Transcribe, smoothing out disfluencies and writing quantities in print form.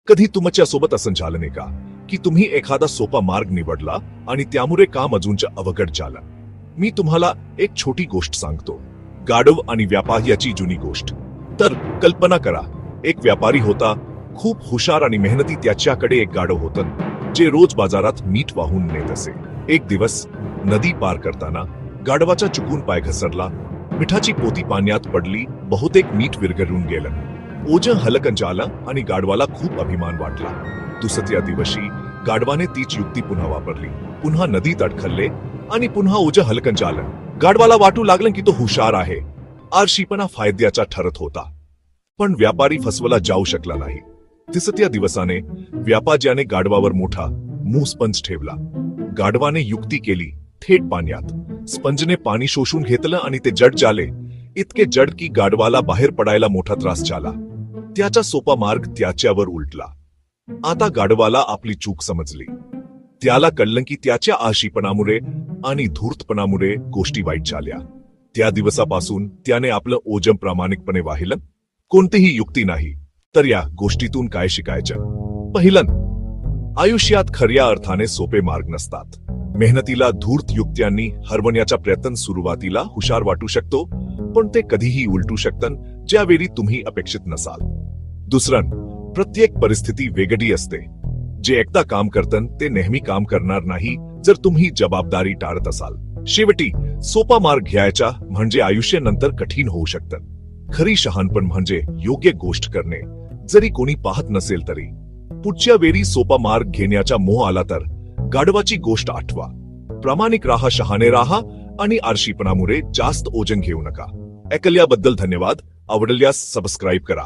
कधी तुमच्या सोबत असं झालं नाही का की तुम्ही एखादा सोपा मार्ग निवडला आणि त्यामुळे काम अजूनच्या अवघड झालं? मी तुम्हाला एक छोटी गोष्ट सांगतो, गाढव आणि व्यापार याची जुनी गोष्ट. तर कल्पना करा, एक व्यापारी होता, खूप हुशार आणि मेहनती. त्याच्याकडे एक गाढव होतं जे रोज बाजारात मीठ वाहून नेत असे. एक दिवस नदी पार करताना गाढवाचा चुकून पाय घसरला. मिठाची पोती पाण्यात पडली. बहुतेक मीठ विरघळून गेलं. ओझं हलकं झालं आणि गाढवाला खूप अभिमान वाटला. दुसऱ्या दिवशी गाढवाने तीच युक्ती पुन्हा वापरली. पुन्हा नदीत अडखळले आणि पुन्हा ओझं हलकं झालं. गाढवाला वाटू लागलं की तो हुशार आहे. आळशीपणा फायद्याचा ठरत होता. पण व्यापारी फसवला जाऊ शकला नाही. तिसऱ्या दिवसाने व्यापाऱ्याने गाढवावर मोठा स्पंज ठेवला. गाढवाने युक्ती केली, थेट पाण्यात. स्पंजने पाणी शोषून घेतलं आणि ते जड झाले. इतके जड की गाढवाला बाहेर पडायला मोठा त्रास झाला. त्याचा सोपा मार्ग त्याच्यावर उलटला. आता गाढवाला आपली चूक समजली. त्याला कळलं की त्याच्या आळशीपणामुळे आणि धूर्तपणामुळे गोष्टी वाईट झाल्या. त्या दिवसापासून त्याने आपलं ओझं प्रामाणिकपणे वाहिलं. कोणतीही युक्ती नाही. तर या गोष्टीतून काय शिकायचं? पहिलं, आयुष्यात खऱ्या अर्थाने सोपे मार्ग नसतात. मेहनतीला धूर्त युक्त्यांनी हरवण्याचा प्रयत्न सुरुवातीला हुशार वाटू शकतो, पण ते कधीही उलटू शकतं ज्यावेळी तुम्ही अपेक्षित नसाल. दुसरं, प्रत्येक परिस्थिती वेगळी असते. जे एकदा काम करतं ते नेहमी काम करणार नाही जर तुम्ही जबाबदारी टाळत असाल. शेवटी सोपा मार्ग घ्यायचा म्हणजे आयुष्य नंतर कठीण होऊ शकतं. खरी शहाणपण म्हणजे योग्य गोष्ट करणे, जरी कोणी पाहत नसेल तरी. पुढच्या वेळी सोपा मार्ग घेण्याचा मोह आला तर गाढवाची गोष्ट आठवा. प्रामाणिक राहा, शहाणे राहा आणि आळशीपणामुळे जास्त ओझं घेऊ नका. ऐकल्याबद्दल धन्यवाद. आवडल्यास सबस्क्राईब करा.